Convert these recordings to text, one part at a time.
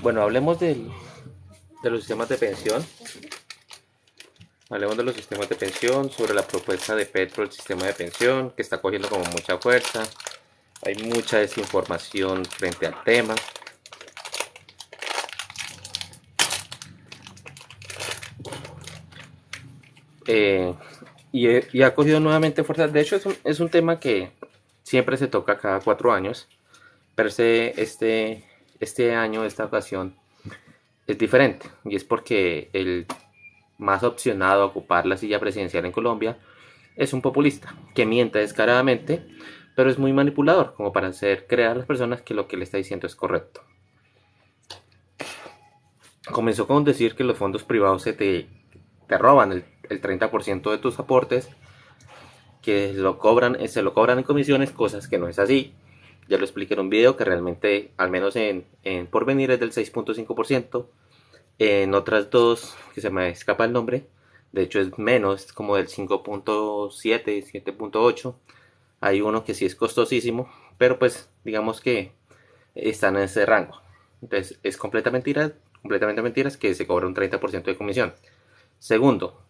Bueno, hablemos de los sistemas de pensión. Hablemos de los sistemas de pensión, sobre la propuesta de Petro, el sistema de pensión, que está cogiendo como mucha fuerza. Hay mucha desinformación frente al tema. Eh, y ha cogido nuevamente fuerza. De hecho, es un tema que siempre se toca cada 4 años. Pero este año, esta ocasión, es diferente. Y es porque el más opcionado a ocupar la silla presidencial en Colombia es un populista que miente descaradamente, pero es muy manipulador, como para hacer creer a las personas que lo que le está diciendo es correcto. Comenzó con decir que los fondos privados te roban el 30% de tus aportes, que se lo cobran en comisiones, cosas que no es así. Ya lo expliqué en un video que realmente, al menos en Porvenir, es del 6.5%. En otras dos, que se me escapa el nombre, de hecho es menos, es como del 5.7, 7.8. Hay uno que sí es costosísimo, pero pues digamos que están en ese rango. Entonces es completamente mentiras que se cobra un 30% de comisión. Segundo,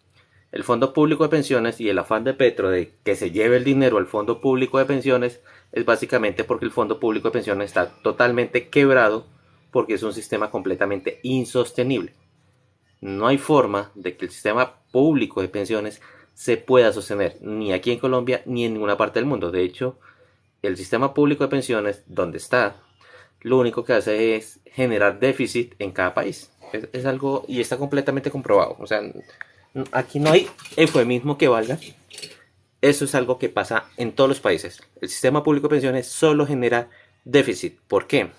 el Fondo Público de Pensiones y el afán de Petro de que se lleve el dinero al Fondo Público de Pensiones es básicamente porque el Fondo Público de Pensiones está totalmente quebrado, porque es un sistema completamente insostenible. No hay forma de que el sistema público de pensiones se pueda sostener ni aquí en Colombia ni en ninguna parte del mundo. De hecho, el sistema público de pensiones, donde está, lo único que hace es generar déficit en cada país. Es algo, y está completamente comprobado. O sea, aquí no hay eufemismo que valga. Eso es algo que pasa en todos los países. El sistema público de pensiones solo genera déficit. ¿Por qué?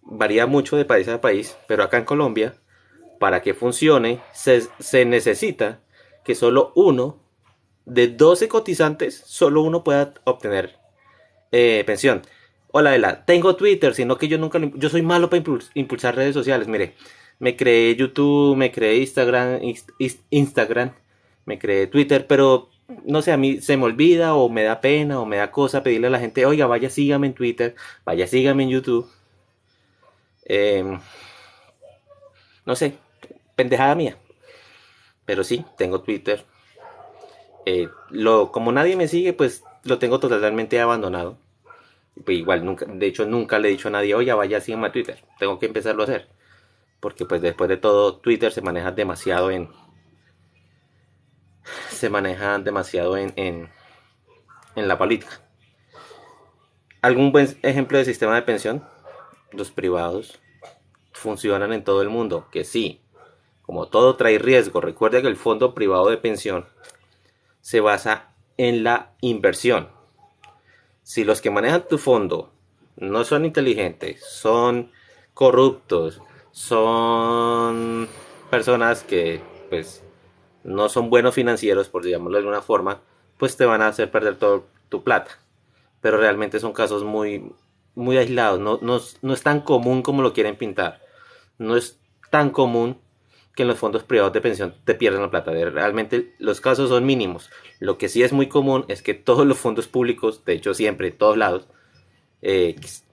Varía mucho de país a país, pero acá en Colombia, para que funcione, se necesita que solo uno de 12 cotizantes, solo uno pueda obtener pensión. Hola, Ela, tengo Twitter, sino que yo soy malo para impulsar redes sociales. Mire, me creé YouTube, me creé Instagram, me creé Twitter, pero no sé, a mí se me olvida o me da pena o me da cosa pedirle a la gente, oiga, vaya, sígame en Twitter, vaya, sígame en YouTube. Eh, no sé, pendejada mía. Pero sí, tengo Twitter. Como nadie me sigue, pues lo tengo totalmente abandonado. Pues igual, nunca, de hecho, nunca le he dicho a nadie, oye, vaya, sígueme a Twitter. Tengo que empezarlo a hacer. Porque pues después de todo, Twitter se maneja demasiado en la política. ¿Algún buen ejemplo de sistema de pensión? Los privados funcionan en todo el mundo, que sí, como todo trae riesgo. Recuerda que el fondo privado de pensión se basa en la inversión. Si los que manejan tu fondo no son inteligentes, son corruptos, son personas que pues no son buenos financieros, por llamarlo de alguna forma, pues te van a hacer perder toda tu plata. Pero realmente son casos muy, muy aislados, no es tan común como lo quieren pintar. No es tan común que en los fondos privados de pensión te pierdan la plata. Realmente los casos son mínimos. Lo que sí es muy común es que todos los fondos públicos, de hecho siempre, en todos lados,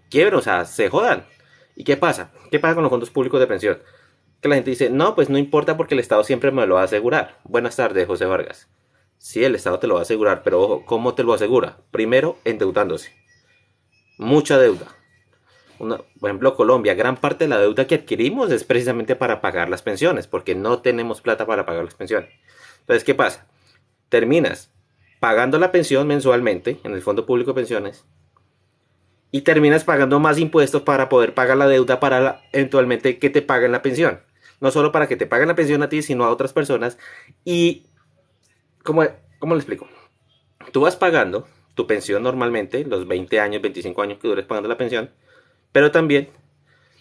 quiebran, o sea, se jodan. ¿Y qué pasa? ¿Qué pasa con los fondos públicos de pensión? Que la gente dice, no, pues no importa porque el Estado siempre me lo va a asegurar. Buenas tardes, José Vargas. Sí, el Estado te lo va a asegurar, pero ojo, ¿cómo te lo asegura? Primero, endeudándose. Mucha deuda. Por ejemplo, Colombia, gran parte de la deuda que adquirimos es precisamente para pagar las pensiones, porque no tenemos plata para pagar las pensiones. Entonces, ¿qué pasa? Terminas pagando la pensión mensualmente en el Fondo Público de Pensiones y terminas pagando más impuestos para poder pagar la deuda para eventualmente que te paguen la pensión. No solo para que te paguen la pensión a ti, sino a otras personas. Y, ¿cómo le explico? Tú vas pagando tu pensión normalmente, los 20 años, 25 años que dures pagando la pensión, pero también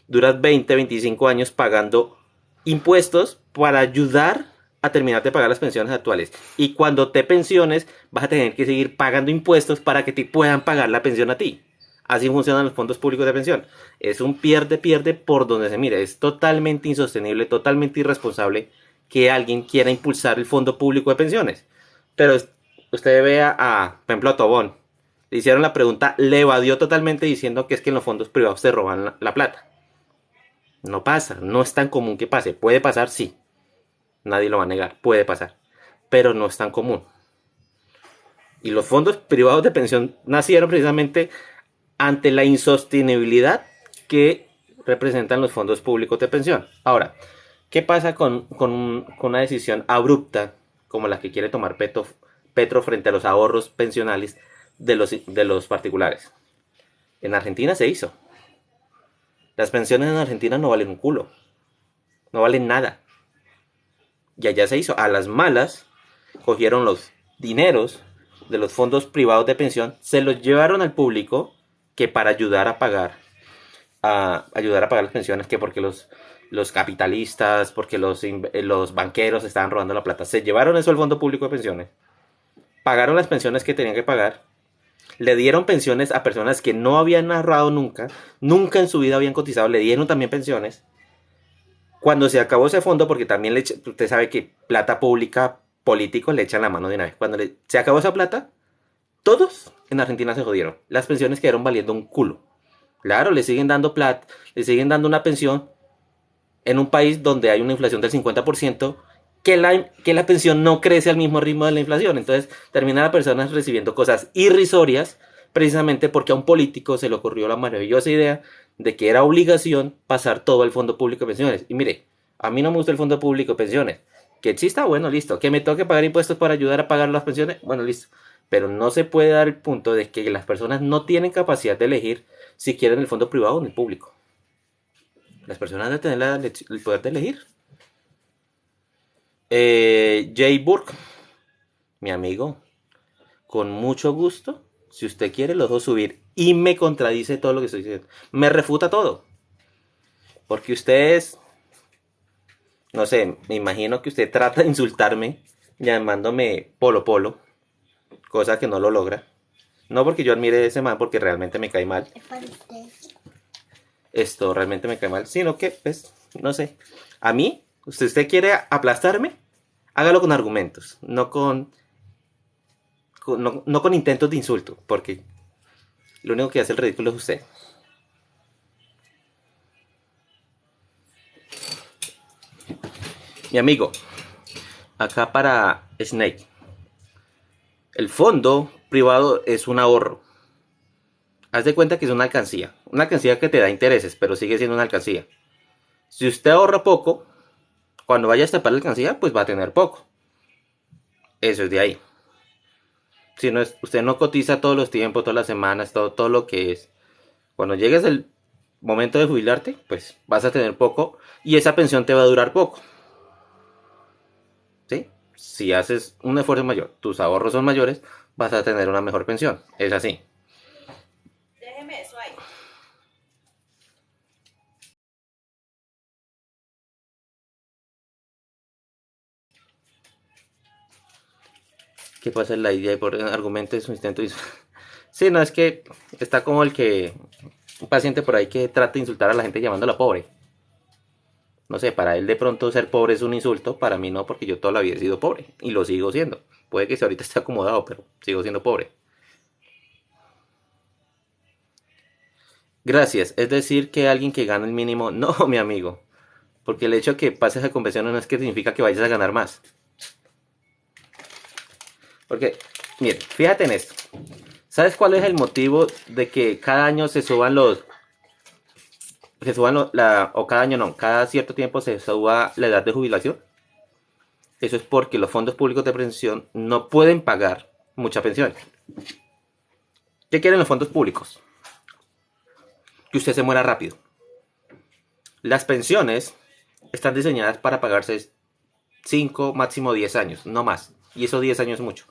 duras 20, 25 años pagando impuestos para ayudar a terminar de pagar las pensiones actuales. Y cuando te pensiones, vas a tener que seguir pagando impuestos para que te puedan pagar la pensión a ti. Así funcionan los fondos públicos de pensión. Es un pierde-pierde por donde se mire. Es totalmente insostenible, totalmente irresponsable que alguien quiera impulsar el fondo público de pensiones. Pero usted vea por ejemplo, a Tobón. Le hicieron la pregunta, le evadió totalmente diciendo que es que en los fondos privados se roban la plata. No pasa, no es tan común que pase. Puede pasar, sí. Nadie lo va a negar, puede pasar. Pero no es tan común. Y los fondos privados de pensión nacieron precisamente ante la insostenibilidad que representan los fondos públicos de pensión. Ahora, ¿qué pasa con una decisión abrupta como la que quiere tomar Petro frente a los ahorros pensionales de los particulares? En Argentina se hizo. Las pensiones en Argentina no valen un culo. No valen nada. Y allá se hizo. A las malas, cogieron los dineros de los fondos privados de pensión, se los llevaron al público que para ayudar a pagar las pensiones, que porque los capitalistas, porque los banqueros estaban robando la plata. Se llevaron eso al fondo público de pensiones, pagaron las pensiones que tenían que pagar, le dieron pensiones a personas que no habían ahorrado nunca, nunca en su vida habían cotizado, le dieron también pensiones. Cuando se acabó ese fondo, porque también usted sabe que plata pública, políticos le echan la mano de una vez. Cuando se acabó esa plata, todos en Argentina se jodieron. Las pensiones quedaron valiendo un culo. Claro, le siguen dando plata, le siguen dando una pensión en un país donde hay una inflación del 50%, que la pensión no crece al mismo ritmo de la inflación. Entonces termina la persona recibiendo cosas irrisorias precisamente porque a un político se le ocurrió la maravillosa idea de que era obligación pasar todo el fondo público de pensiones. Y mire, a mí no me gusta el fondo público de pensiones. Que exista, bueno, listo. Que me toque pagar impuestos para ayudar a pagar las pensiones, bueno, listo. Pero no se puede dar el punto de que las personas no tienen capacidad de elegir si quieren el fondo privado o en el público. Las personas deben tener el poder de elegir. Jay Burke, mi amigo, con mucho gusto, si usted quiere, lo dejo subir y me contradice todo lo que estoy diciendo. Me refuta todo. Porque ustedes, no sé, me imagino que usted trata de insultarme llamándome Polo Polo, cosa que no lo logra. No porque yo admire a ese man, porque realmente me cae mal. Esto realmente me cae mal, sino que, pues, no sé. A mí, si usted quiere aplastarme, hágalo con argumentos, no con intentos de insulto, porque lo único que hace el ridículo es usted. Mi amigo, acá para Snake, el fondo privado es un ahorro. Haz de cuenta que es una alcancía que te da intereses, pero sigue siendo una alcancía. Si usted ahorra poco, cuando vaya a estapar la alcancía, pues va a tener poco. Eso es de ahí. Si no es, usted no cotiza todos los tiempos, todas las semanas, todo lo que es. Cuando llegues el momento de jubilarte, pues vas a tener poco y esa pensión te va a durar poco. ¿Sí? Si haces un esfuerzo mayor, tus ahorros son mayores, vas a tener una mejor pensión. Es así. Déjeme eso ahí. ¿Qué pasa en la idea y por argumento de su intento? Sí, no, es que está como un paciente por ahí que trata de insultar a la gente llamándola pobre. No sé, para él de pronto ser pobre es un insulto, para mí no, porque yo toda la vida he sido pobre y lo sigo siendo. Puede que ahorita esté acomodado, pero sigo siendo pobre. Gracias, es decir que alguien que gana el mínimo, no, mi amigo, porque el hecho de que pases a convención no es que significa que vayas a ganar más. Porque, mire, fíjate en esto. ¿Sabes cuál es el motivo de que cada año o cada año no, cada cierto tiempo se suba la edad de jubilación? Eso es porque los fondos públicos de pensión no pueden pagar mucha pensión. ¿Qué quieren los fondos públicos? Que usted se muera rápido. Las pensiones están diseñadas para pagarse 5, máximo 10 años, no más. Y esos 10 años es mucho.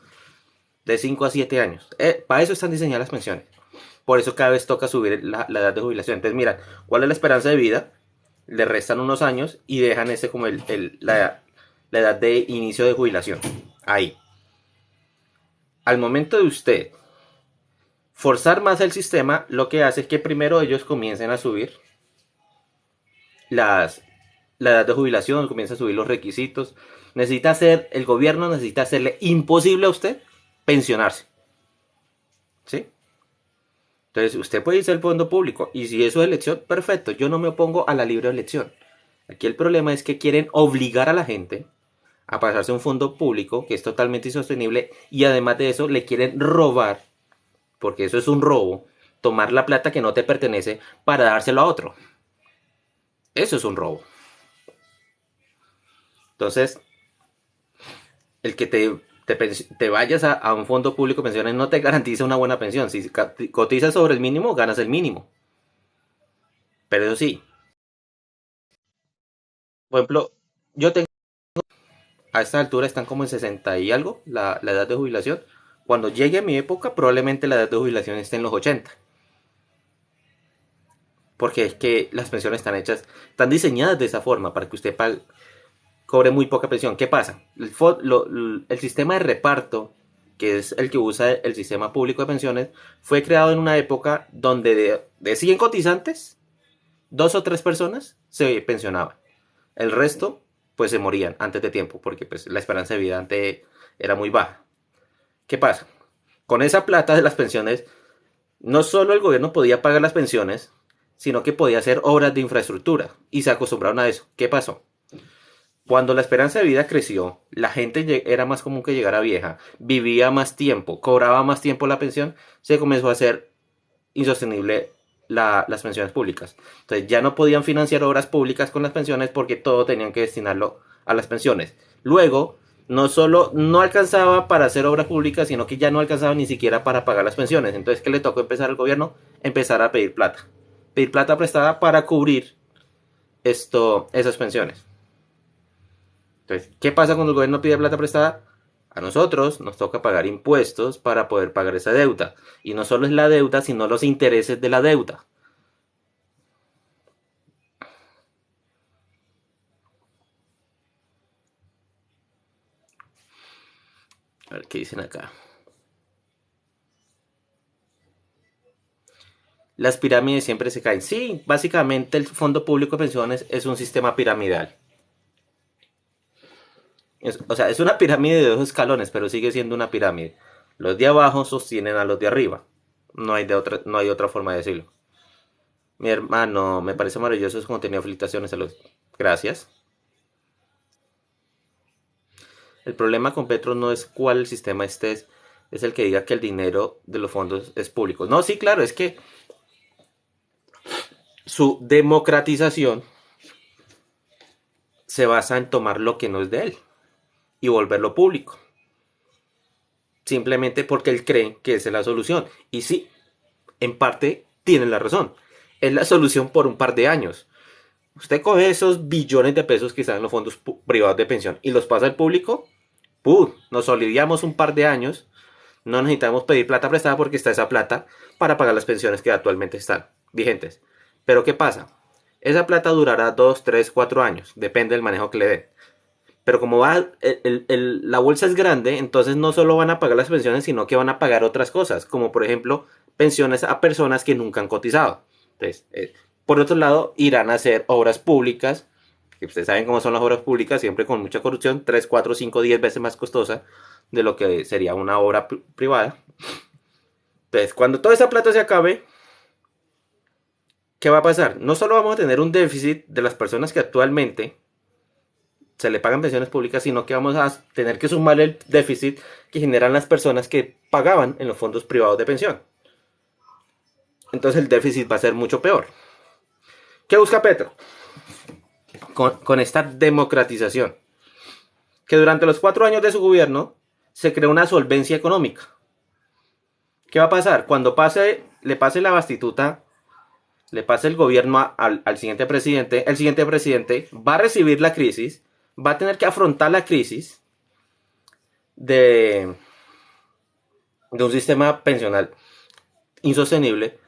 De 5 a 7 años. Para eso están diseñadas las pensiones. Por eso cada vez toca subir la edad de jubilación. Entonces, mira, ¿cuál es la esperanza de vida? Le restan unos años y dejan ese como la edad de inicio de jubilación. Ahí. Al momento de usted forzar más el sistema, lo que hace es que primero ellos comiencen a subir la edad de jubilación, comienza a subir los requisitos. El gobierno necesita hacerle imposible a usted pensionarse. ¿Sí? Entonces, usted puede irse al fondo público y si eso es elección, perfecto, yo no me opongo a la libre elección. Aquí el problema es que quieren obligar a la gente a pasarse a un fondo público que es totalmente insostenible y además de eso le quieren robar, porque eso es un robo, tomar la plata que no te pertenece para dárselo a otro. Eso es un robo. Entonces, el que te vayas a un fondo público de pensiones no te garantiza una buena pensión. Si cotizas sobre el mínimo, ganas el mínimo. Pero eso sí, por ejemplo, yo tengo, a esta altura están como en 60 y algo la edad de jubilación. Cuando llegue a mi época, probablemente la edad de jubilación esté en los 80. Porque es que las pensiones están hechas, están diseñadas de esa forma para que usted cobre muy poca pensión. ¿Qué pasa? El sistema de reparto, que es el que usa el sistema público de pensiones, fue creado en una época donde de 100 cotizantes, 2 o 3 personas se pensionaban. El resto, pues se morían antes de tiempo, porque pues, la esperanza de vida antes era muy baja. ¿Qué pasa? Con esa plata de las pensiones, no solo el gobierno podía pagar las pensiones, sino que podía hacer obras de infraestructura. Y se acostumbraron a eso. ¿Qué pasó? Cuando la esperanza de vida creció, la gente era más común que llegara vieja, vivía más tiempo, cobraba más tiempo la pensión, se comenzó a hacer insostenible las pensiones públicas. Entonces ya no podían financiar obras públicas con las pensiones porque todo tenían que destinarlo a las pensiones. Luego, no solo no alcanzaba para hacer obras públicas, sino que ya no alcanzaba ni siquiera para pagar las pensiones. Entonces, ¿qué le tocó empezar al gobierno? Empezar a pedir plata. Pedir plata prestada para cubrir esas pensiones. Entonces, ¿qué pasa cuando el gobierno pide plata prestada? A nosotros nos toca pagar impuestos para poder pagar esa deuda. Y no solo es la deuda, sino los intereses de la deuda. A ver qué dicen acá. Las pirámides siempre se caen. Sí, básicamente el Fondo Público de Pensiones es un sistema piramidal. O sea, es una pirámide de 2 escalones, pero sigue siendo una pirámide. Los de abajo sostienen a los de arriba. No hay otra forma de decirlo. Mi hermano, me parece maravilloso su contenido. Felicitaciones a los. Gracias. El problema con Petro no es cuál sistema es el que diga que el dinero de los fondos es público. No, sí, claro, es que su democratización se basa en tomar lo que no es de él y volverlo público. Simplemente porque él cree que esa es la solución. Y sí, en parte tienen la razón. Es la solución por un par de años. Usted coge esos billones de pesos que están en los fondos privados de pensión y los pasa al público, ¡pum! Nos olvidamos un par de años. No necesitamos pedir plata prestada porque está esa plata para pagar las pensiones que actualmente están vigentes. Pero ¿qué pasa? Esa plata durará 2, 3, 4 años. Depende del manejo que le den. Pero como la bolsa es grande, entonces no solo van a pagar las pensiones, sino que van a pagar otras cosas, como por ejemplo pensiones a personas que nunca han cotizado. Entonces, por otro lado, irán a hacer obras públicas, que ustedes saben cómo son las obras públicas, siempre con mucha corrupción, 3, 4, 5, 10 veces más costosa de lo que sería una obra privada. Entonces, cuando toda esa plata se acabe, ¿qué va a pasar? No solo vamos a tener un déficit de las personas que actualmente se le pagan pensiones públicas, sino que vamos a tener que sumar el déficit que generan las personas que pagaban en los fondos privados de pensión. Entonces el déficit va a ser mucho peor. ¿Qué busca Petro? Con esta democratización. Que durante los 4 años de su gobierno se creó una solvencia económica. ¿Qué va a pasar? Cuando le pase la bastituta, le pase el gobierno al siguiente presidente, el siguiente presidente va a recibir la crisis, va a tener que afrontar la crisis de un sistema pensional insostenible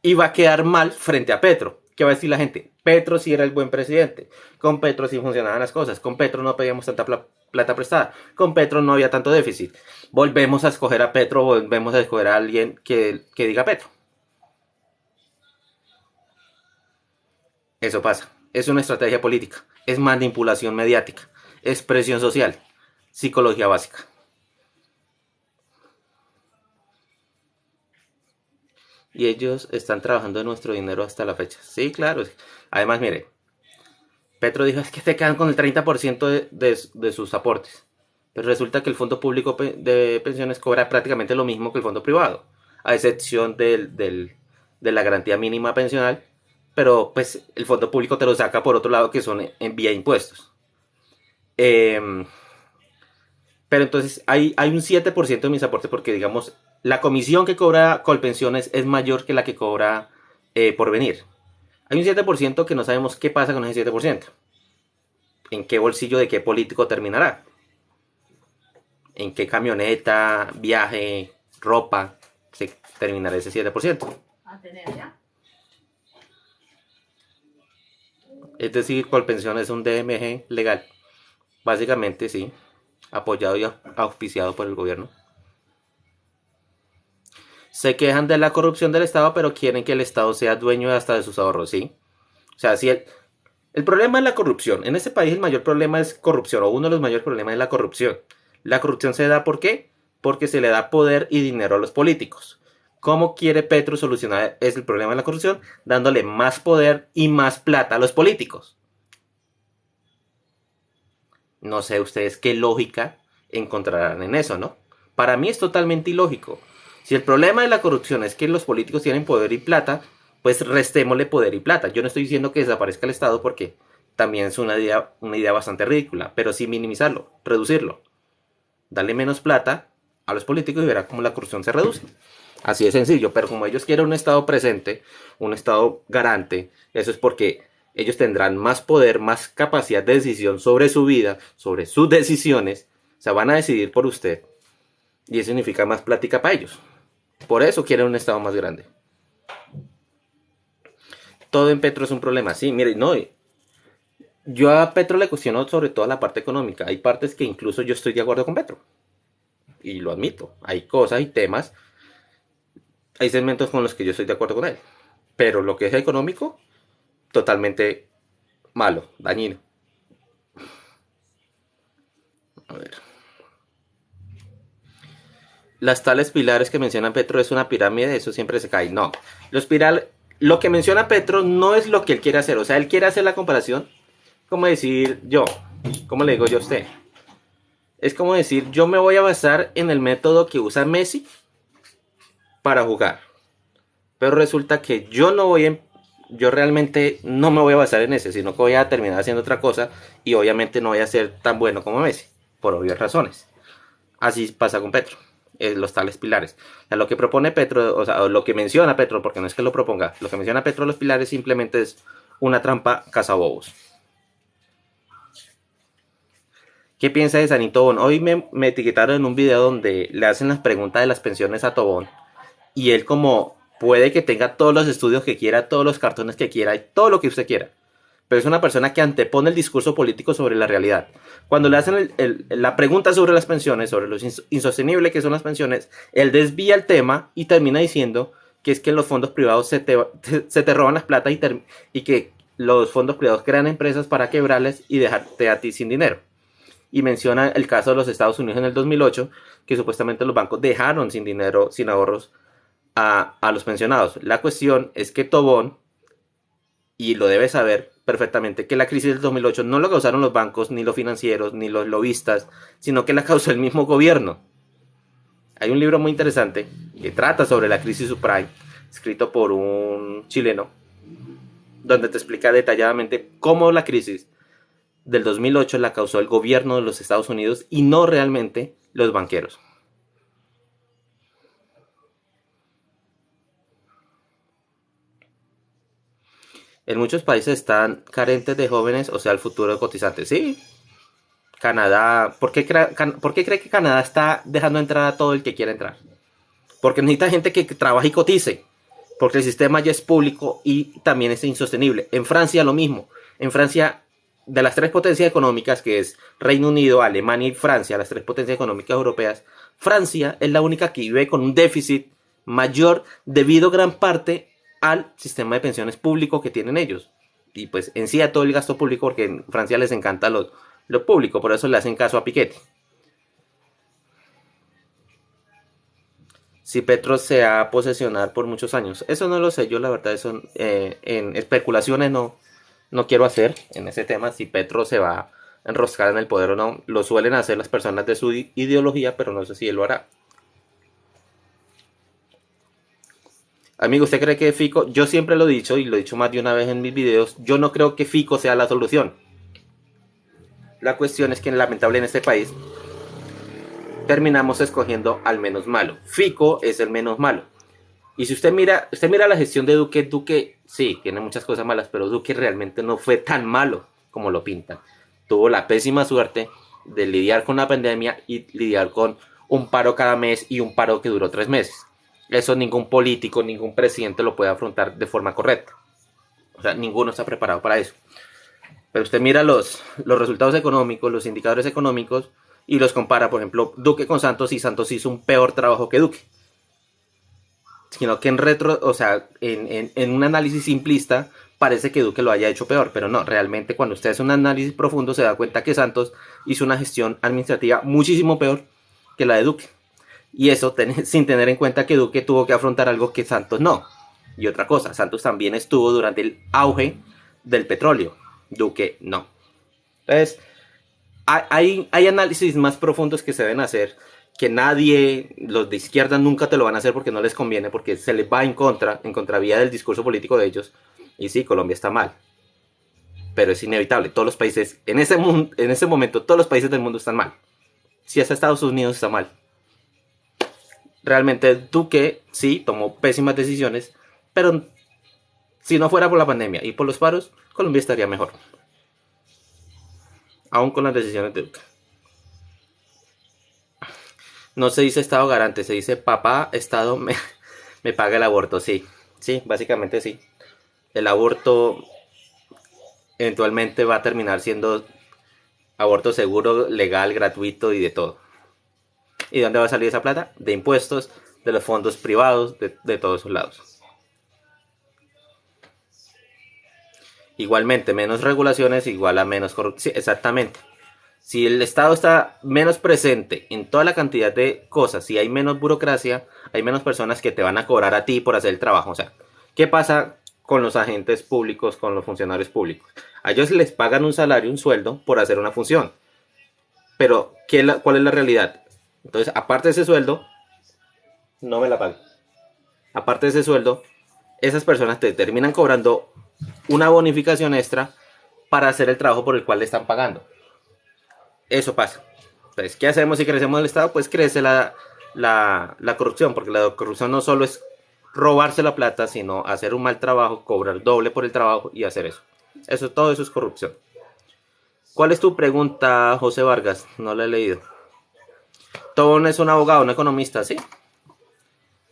y va a quedar mal frente a Petro. ¿Qué va a decir la gente? Petro sí era el buen presidente. Con Petro sí funcionaban las cosas. Con Petro no pedíamos tanta plata prestada. Con Petro no había tanto déficit. Volvemos a escoger a Petro, volvemos a escoger a alguien que diga Petro. Eso pasa. Es una estrategia política. Es manipulación mediática. Es presión social. Psicología básica. y ellos están trabajando en nuestro dinero hasta la fecha. Sí, claro. Además, mire, Petro dijo es que se quedan con el 30% de sus aportes. Pero resulta que el fondo público de pensiones cobra prácticamente lo mismo que el fondo privado, a excepción de la garantía mínima pensional, pero pues el fondo público te lo saca por otro lado que son en vía impuestos. Eh, pero entonces hay un 7% de mis aportes porque digamos la comisión que cobra Colpensiones es mayor que la que cobra Porvenir. Hay un 7% que no sabemos qué pasa con ese 7%. ¿En qué bolsillo de qué político terminará? ¿En qué camioneta, viaje, ropa se terminará ese 7%? A tener ya. Es decir, Colpensión es un DMG legal. Básicamente sí, apoyado y auspiciado por el gobierno. Se quejan de la corrupción del Estado, pero quieren que el Estado sea dueño hasta de sus ahorros, ¿sí? O sea, si el problema es la corrupción. En este país el mayor problema es corrupción, o uno de los mayores problemas es la corrupción. La corrupción se da ¿por qué? Porque se le da poder y dinero a los políticos. ¿Cómo quiere Petro solucionar el problema de la corrupción? Dándole más poder y más plata a los políticos. No sé ustedes qué lógica encontrarán en eso, ¿no? Para mí es totalmente ilógico. Si el problema de la corrupción es que los políticos tienen poder y plata, pues restémosle poder y plata. Yo no estoy diciendo que desaparezca el Estado porque también es una idea bastante ridícula, pero sí minimizarlo, reducirlo. Darle menos plata a los políticos y verá cómo la corrupción se reduce. Así de sencillo, pero como ellos quieren un Estado presente, un Estado garante, eso es porque ellos tendrán más poder, más capacidad de decisión sobre su vida, sobre sus decisiones, o sea, van a decidir por usted y eso significa más plática para ellos. Por eso quieren un Estado más grande. Todo en Petro es un problema, sí, mire, no, yo a Petro le cuestiono sobre todo la parte económica, hay partes que incluso yo estoy de acuerdo con Petro, y lo admito, hay cosas y temas, hay segmentos con los que yo estoy de acuerdo con él, pero lo que es económico, totalmente malo, dañino. A ver. Las tales pilares que menciona Petro es una pirámide, eso siempre se cae. No, lo que menciona Petro no es lo que él quiere hacer. O sea, él quiere hacer la comparación, como decir yo, ¿cómo le digo yo a usted? Es como decir, yo me voy a basar en el método que usa Messi para jugar. Pero resulta que yo realmente no me voy a basar en ese, sino que voy a terminar haciendo otra cosa y obviamente no voy a ser tan bueno como Messi, por obvias razones. Así pasa con Petro, los tales pilares. O sea, lo que propone Petro, o sea, lo que menciona Petro, porque no es que lo proponga, lo que menciona Petro los pilares simplemente es una trampa cazabobos. ¿Qué piensa de Sanito Tobón? Hoy me etiquetaron en un video donde le hacen las preguntas de las pensiones a Tobón y él como puede que tenga todos los estudios que quiera, todos los cartones que quiera y todo lo que usted quiera. Pero es una persona que antepone el discurso político sobre la realidad. Cuando le hacen la pregunta sobre las pensiones, sobre lo insostenible que son las pensiones, él desvía el tema y termina diciendo que es que los fondos privados se te roban las plata y que los fondos privados crean empresas para quebrarles y dejarte a ti sin dinero. Y menciona el caso de los Estados Unidos en el 2008, que supuestamente los bancos dejaron sin dinero, sin ahorros a los pensionados. La cuestión es que Tobón, y lo debe saber perfectamente, que la crisis del 2008 no lo causaron los bancos, ni los financieros, ni los lobistas, sino que la causó el mismo gobierno. Hay un libro muy interesante que trata sobre la crisis subprime, escrito por un chileno, donde te explica detalladamente cómo la crisis del 2008 la causó el gobierno de los Estados Unidos y no realmente los banqueros. En muchos países están carentes de jóvenes, o sea, el futuro de cotizantes. Sí, Canadá. ¿Por qué cree que Canadá está dejando entrar a todo el que quiera entrar? Porque necesita gente que trabaje y cotice. Porque el sistema ya es público y también es insostenible. En Francia lo mismo. En Francia, de las tres potencias económicas, que es Reino Unido, Alemania y Francia, las tres potencias económicas europeas, Francia es la única que vive con un déficit mayor debido gran parte al sistema de pensiones público que tienen ellos. Y pues en sí a todo el gasto público, porque en Francia les encanta lo público, por eso le hacen caso a Piketty. si Petro se va a posesionar por muchos años. Eso no lo sé, yo la verdad eso en especulaciones no quiero hacer en ese tema, si Petro se va a enroscar en el poder o no. Lo suelen hacer las personas de su ideología, pero no sé si él lo hará. Amigo, ¿usted cree que Fico? Yo siempre lo he dicho y lo he dicho más de una vez en mis videos, yo no creo que Fico sea la solución. La cuestión es que lamentable en este país terminamos escogiendo al menos malo. Fico es el menos malo. Y si usted mira la gestión de Duque, Duque sí, tiene muchas cosas malas, pero Duque realmente no fue tan malo como lo pintan. Tuvo la pésima suerte de lidiar con la pandemia y lidiar con un paro cada mes y un paro que duró 3 meses. Eso ningún político, ningún presidente lo puede afrontar de forma correcta. O sea, ninguno está preparado para eso. Pero usted mira los resultados económicos, los indicadores económicos y los compara, por ejemplo, Duque con Santos y Santos hizo un peor trabajo que Duque. Sino que en retro, o sea, en un análisis simplista parece que Duque lo haya hecho peor, pero no, realmente cuando usted hace un análisis profundo se da cuenta que Santos hizo una gestión administrativa muchísimo peor que la de Duque. Y eso sin tener en cuenta que Duque tuvo que afrontar algo que Santos no. Y otra cosa, Santos también estuvo durante el auge del petróleo, Duque no. Entonces, hay análisis más profundos que se deben hacer que nadie, los de izquierda nunca te lo van a hacer porque no les conviene, porque se les va en contravía del discurso político de ellos. Y sí, Colombia está mal, pero es inevitable. Todos los países, en ese momento, todos los países del mundo están mal. Si hasta Estados Unidos está mal. Realmente Duque sí tomó pésimas decisiones, pero si no fuera por la pandemia y por los paros, Colombia estaría mejor. Aún con las decisiones de Duque. No se dice Estado garante, se dice papá, Estado me paga el aborto, sí. Sí, básicamente sí. El aborto eventualmente va a terminar siendo aborto seguro, legal, gratuito y de todo. ¿Y de dónde va a salir esa plata? De impuestos, de los fondos privados, de todos esos lados. Igualmente, menos regulaciones igual a menos corrupción. Sí, exactamente. Si el Estado está menos presente en toda la cantidad de cosas, si hay menos burocracia, hay menos personas que te van a cobrar a ti por hacer el trabajo. O sea, ¿qué pasa con los agentes públicos, con los funcionarios públicos? A ellos les pagan un salario, un sueldo por hacer una función. Pero, ¿cuál es la realidad? Entonces, aparte de ese sueldo, no me la pagan. Aparte de ese sueldo, esas personas te terminan cobrando una bonificación extra para hacer el trabajo por el cual le están pagando. Eso pasa. Entonces, ¿qué hacemos si crecemos el Estado? Pues crece la corrupción, porque la corrupción no solo es robarse la plata, sino hacer un mal trabajo, cobrar doble por el trabajo y hacer eso. Todo eso es corrupción. ¿Cuál es tu pregunta, José Vargas? No la he leído. Tobón es un abogado, un economista, ¿sí?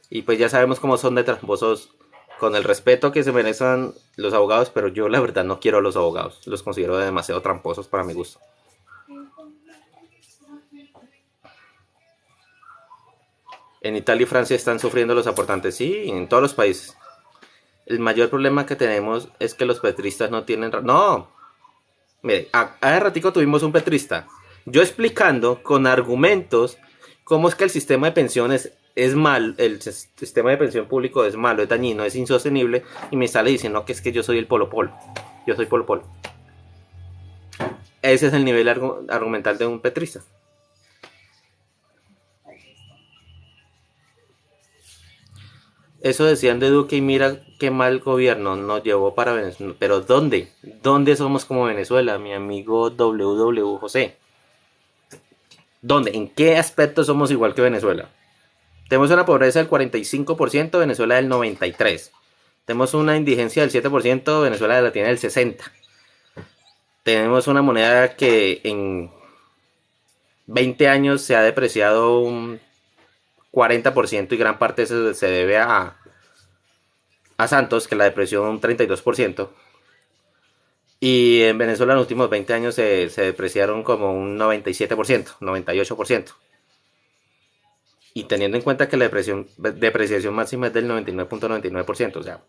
Y pues ya sabemos cómo son de tramposos, con el respeto que se merecen los abogados, pero yo la verdad no quiero a los abogados. Los considero demasiado tramposos para mi gusto. En Italia y Francia están sufriendo los aportantes, sí, en todos los países. El mayor problema que tenemos es que los petristas no tienen... No, mire, hace ratico tuvimos un petrista, yo explicando con argumentos cómo es que el sistema de pensiones es mal, el sistema de pensión público es malo, es dañino, es insostenible, y me sale diciendo que es que yo soy el polo polo. Yo soy polo polo. Ese es el nivel argumental de un petrista. Eso decían de Duque y mira qué mal gobierno nos llevó para Venezuela. Pero ¿dónde? ¿Dónde somos como Venezuela, mi amigo WW José? ¿Dónde? ¿En qué aspecto somos igual que Venezuela? Tenemos una pobreza del 45%, Venezuela del 93%. Tenemos una indigencia del 7%, Venezuela la tiene del 60%. Tenemos una moneda que en 20 años se ha depreciado un 40% y gran parte de eso se debe a Santos, que la depreció un 32%. Y en Venezuela en los últimos 20 años se depreciaron como un 97%, 98%. Y teniendo en cuenta que la depreciación máxima es del 99.99%, o sea,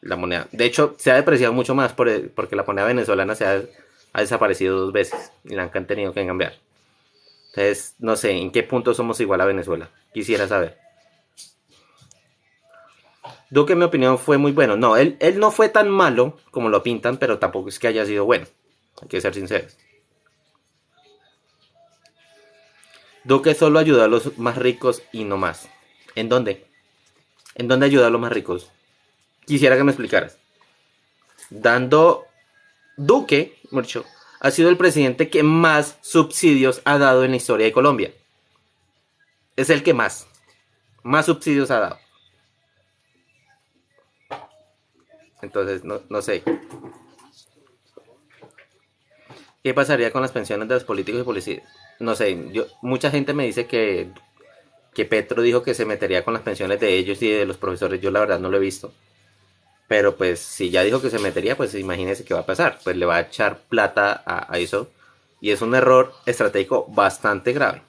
la moneda, de hecho, se ha depreciado mucho más porque la moneda venezolana ha desaparecido 2 veces y la han tenido que cambiar. Entonces, no sé, ¿en qué punto somos igual a Venezuela? Quisiera saber. Duque, en mi opinión, fue muy bueno. No, él no fue tan malo como lo pintan, pero tampoco es que haya sido bueno. Hay que ser sinceros. Duque solo ayudó a los más ricos y no más. ¿En dónde? ¿En dónde ayudó a los más ricos? Quisiera que me explicaras. Dando... Duque, mucho, ha sido el presidente que más subsidios ha dado en la historia de Colombia. Es el que más subsidios ha dado. Entonces, no sé. ¿Qué pasaría con las pensiones de los políticos y policías? No sé, mucha gente me dice que Petro dijo que se metería con las pensiones de ellos y de los profesores. Yo la verdad no lo he visto. Pero pues si ya dijo que se metería, pues imagínese qué va a pasar. Pues le va a echar plata a eso. Y es un error estratégico bastante grave.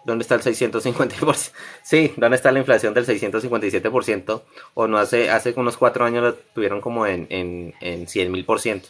¿Dónde está el 650%? Sí, ¿dónde está la inflación del 657%? O no hace unos 4 años lo tuvieron como en 100.000%.